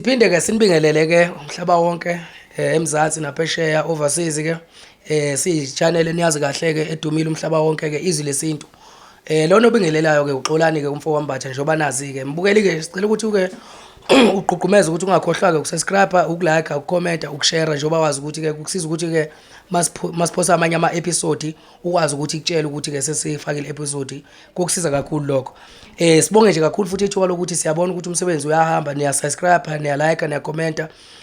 Phinde ke sinibingelele ke umhlaba wonke eMzansi naphesheya overseas ke siyi-channel eniyazi kahle ke edumile umhlaba wonke ke izwi lesintu. Lona obingelelayo ke uXolani ke umfo wambatha njengoba nazi ke mbukeli ke sicela ukuthi ke ugqugqumeze ukuthi ungakhohlwa ke ukusubscribe, ukulike, ukucomment, ukushare njengoba wazi ukuthi ke kukusiza ukuthi ke masiphosa amanye ama-episode ukwazi ukuthi kutshele ukuthi ke sesifakile episode kokusiza kakhulu lokho. Sibonge nje kakhulu futhi ithuba lokuthi siyabona ukuthi umsebenzi uyahamba, niya-subscribe, niya-like, niya-comment.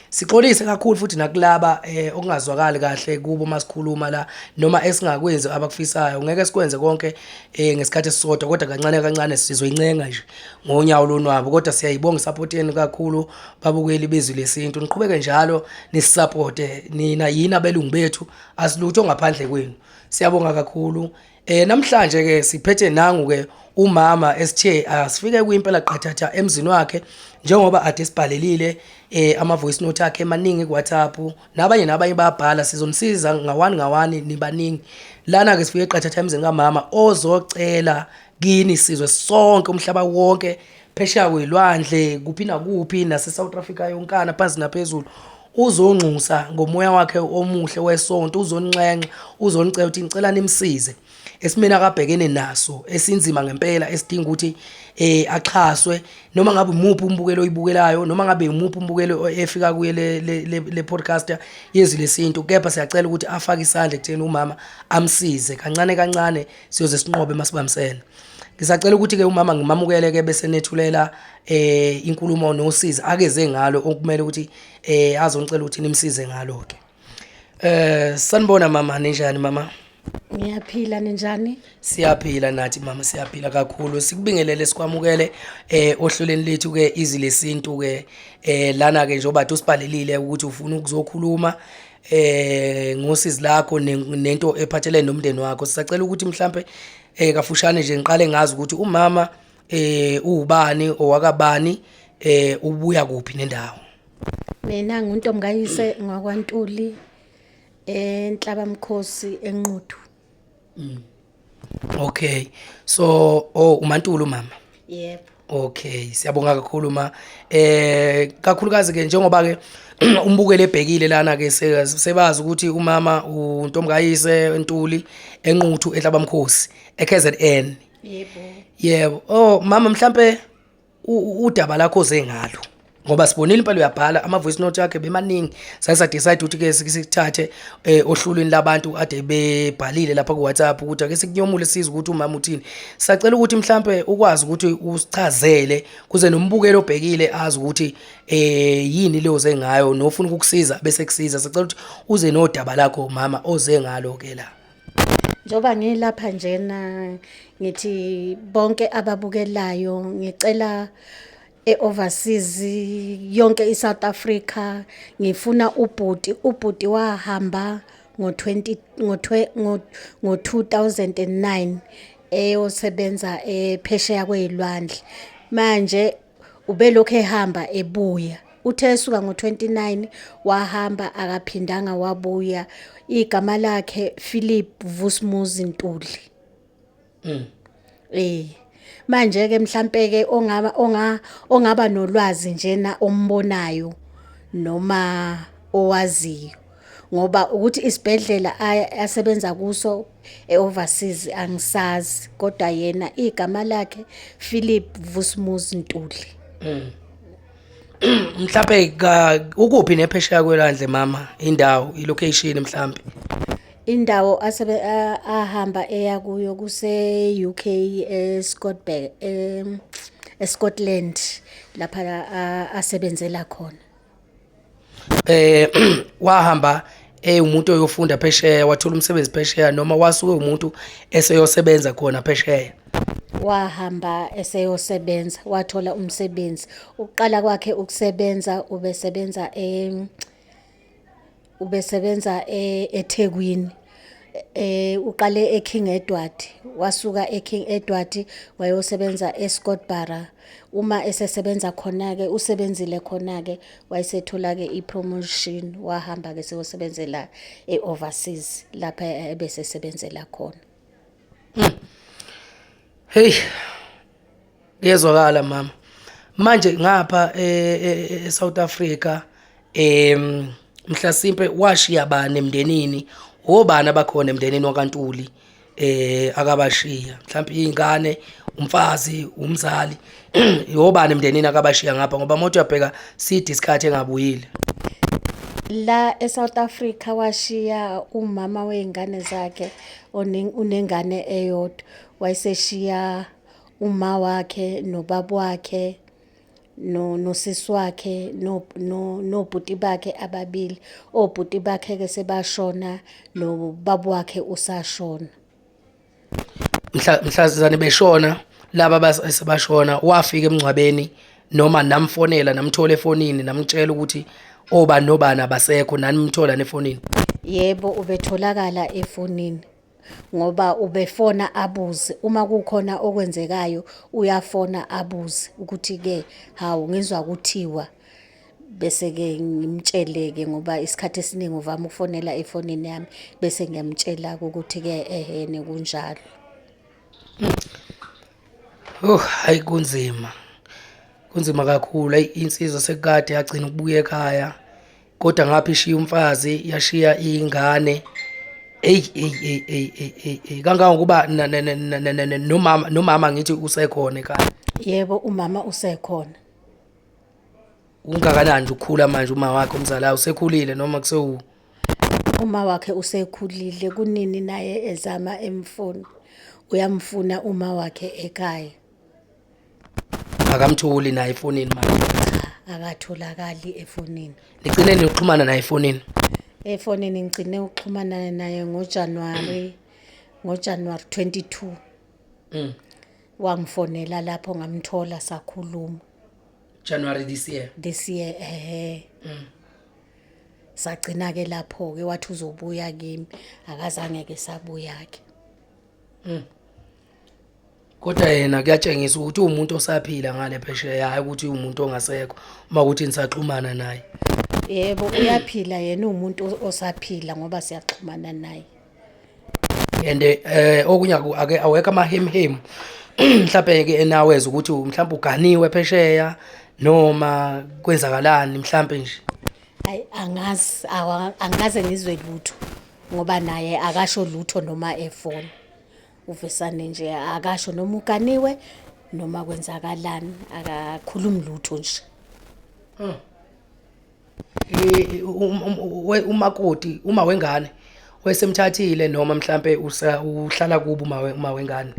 Sixolise kakhulu futhi nakulaba okungazwakali kahle kubo masikhuluma la noma esingakwenzi abakufisayo. Ngeke sikwenze konke ngesikhathi esisodwa kodwa kancane kancane sizoyincenga nje ngonyawo lonwabo kodwa siyayibonga support yenu kakhulu babukeli bezwi lesintu. Niqhubeke njalo nisupporte nina yini abelungu bethu asilutho ngaphandle kwenu. Siyabonga kakhulu. Namhlanje ke siphethe nangu ke umama esithe asifike kuyimpela qathatha emzini wakhe njengoba ade sibhalelile ama voice note akhe emaningi ku WhatsApp nabanye bayabhala sizomsiza ngawani nibaningi lana ke sifike qathatha emzini kamama ozocela kini sizwe sonke umhlaba wonke phesheya kwelwandle kuphi nakuphi nase South Africa yonkana phansi naphezulu uzonxusa ngomoya wakhe omuhle wesonto uzonxenxa uzonicela ukuthi ngicela nimsize esimena akabhekene naso esinzima ngempela esidinga ukuthi axhaswe noma ngabe umuphi umbukelo oyibukelayo noma ngabe umuphi umbukelo efika kuye le podcast yezwi lesintu kepha siyacela ukuthi afake isandla ekutheni umama amsize kancane kancane siyoze sinqobe masibamsene. Ngisacela ukuthi ke umama ngimamukele ke bese nethulela inkulumo nosiza akeze ngalo okumele ukuthi azonicela ukuthi nimsize ngalo ke. Sanibona mama ninjani mama? Ngiyaphila ninjani? Siyaphila nathi mama siyaphila kakhulu sikubingelele sikwamukele ohlelweni lethu ke izwi lesintu ke lana ke njengoba usibhalelile ukuthi ufuna ukuzokhuluma ngosizi lakho nento ephathelene nomndeni wakho sisacela ukuthi mhlambe kafushane nje ngiqale ngazi ukuthi umama ubani owakabani ubuya kuphi nendawo. Mina nguntomgayise ngakwaNtuli eNhlabamkhosi enquthu. Okay. So uMaNtuli umama. Yebo. Okay, siyabonga kakhulu ma. Kakhulukazi ke njengoba ke umbukele ebhekile lana ke sebazi ukuthi umama uNtomgayise eNtuli enquthu eNhlabamkhosi eKZN. Yebo. Yebo. Oh mama mhlambe udaba lakho zengalo. Ngoba sibonile impela uyabhala ama voice note yakhe bemaningi sayisa decide ukuthi ke sikuthathe ohlulweni labantu ade bebhalile lapha ku WhatsApp ukuthi ake sikunyomule siza ukuthi umama uthini. Sacela ukuthi mhlambe ukwazi ukuthi usichazele kuze nombukelo obhekile azi ukuthi yini leyo zengayo nofuna ukukusiza bese kusiza. Sacela ukuthi uze nodaba lakho mama oze ngalo ke la. Njoba ngilapha njena ngithi bonke ababukelayo ngicela overseas yonke iSouth Africa ngifuna ubhuti wahamba ngo2009 eyosebenza ephesheya kwezilwandle manje ubelokhu ehamba ebuya uthe esuka ngo29 wahamba akaphindanga wabuya igama lakhe Philip Vusmuzi Ntuli. Manje ke mhlambe ke ongaba nolwazi njena ombonayo noma owaziyo ngoba ukuthi isibedlela asebenza kuso eoverseas angisazi kodwa yena igama lakhe Philip Vusmuzi Ntuli. Mhlambe ukuphi nephesheya kwelwandle mama indawo ilocation mhlambe indawo ahamba eya kuyo kuse UK eScotland lapha asebenzela khona. Wahamba umuntu oyofunda phesheya wathola umsebenzi phesheya noma wasuke umuntu eseyosebenza khona phesheya. Wahamba eseyosebenza wathola umsebenzi uqala kwakhe ukusebenza ubesebenza eThekwini uqale eKing Edward wasuka eKing Edward wayosebenza eScotbara uma esesebenza khona ke usebenzile khona ke wayesethola ke ipromotion wahamba ke seyosebenzela eoverseas lapha ebese sebenzela khona. Hey. Ngezwakala mama. manje ngapha eSouth Africa mhlasimpe washiya bani emndenini, obani abakhona emndenini wakaNtuli akabashiya mhlawumbe izingane, umfazi, umzali yobani emndenini akabashiya ngapha ngoba mothi uyabheka side isikhathi engabuyile. La eSouth Africa washiya umama weingane zakhe unengane eyodwa, wayeseshiya uma wakhe nobaba wakhe nosisi wakhe nobhuti bakhe ababili. Obhuti bakhe ke sebashona nobaba wakhe usashona. Mhlazane beshona laba sebashona, wafika emngcwabeni noma namfonela namthola efonini namtshela ukuthi obani nobani abasekho nani mthola nefonini? Yebo, ubetholakala efonini ngoba ubefona abuze uma kukhona okwenzekayo, uyafona abuze ukuthi ke hawu ngizwa kuthiwa, bese ke ngimtshele-ke ngoba isikhathi esiningi uvama ukufonela efonini yami bese ngiyamtshela ukuthi ke ehene kunjalo. Hayi kunzima. Kunzima kakhulu, hayi insizwa sekade yagcina ukubuya ekhaya kodwa ngapha ishiya umfazi yashiya izingane. Kangangokuba nomama ngithi usekhona ekhaya. Yebo, umama usekhona. Ungakanani nje ukukhula manje uma wakhe umzala usekhulile noma kusewu? Uma wakhe usekhulile, kunini naye ezama emfuna. Uyamfuna uma wakhe ekhaya. Akamtholi naye efonini manje. Akatholakali efonini. Nigcine nixhumana naye efonini? Efonini ngicine ukuxhumana naye ngoJanuary 22. Wangifonela lapho ngamthola sakhuluma. January this year. This year sagcina ke lapho ke wathi uzobuya kimi, akazange ke sabuya ke. Kodwa yena kuyatshengisa ukuthi umuntu osaphila ngale phesheya, hayi ukuthi umuntu ongasekho uma ukuthi nisaxhumana naye. Yebo, uyaphila yena, umuntu osaphila ngoba siyaxhumana naye. And okunye ake aweka amahemhem mhlawumbe ke enaweza ukuthi mhlawumbe uganiwe phesheya noma kwenzakalani mhlawumbe nje. Hayi angaze ngizwe lutho ngoba naye akasho lutho noma efona. Uvesane nje akasho noma uganiwe noma kwenzakalani, akakhulumi lutho nje. Umakoti uma wengane wesemthathile noma mhlambe uhlala kubo uma wengane?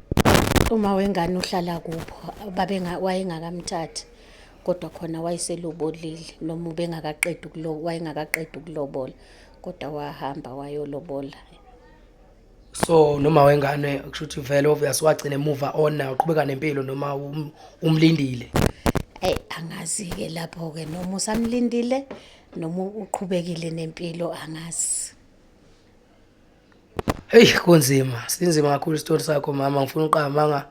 Uma wengane uhlala kupho, wayengakamthathi kodwa khona wayeselobolile noma wayengakaqedi ukulobola kodwa wahamba wayolobola. So noma wengane kusho ukuthi vele obvious wagcina emuva on uqhubeka nempilo noma umlindile? Angazi-ke lapho-ke noma usamlindile noma uqhubekile nempilo, angazi. Hey kunzima, sinzima kakhulu isitori sakho mama, ngifuna uqamba manga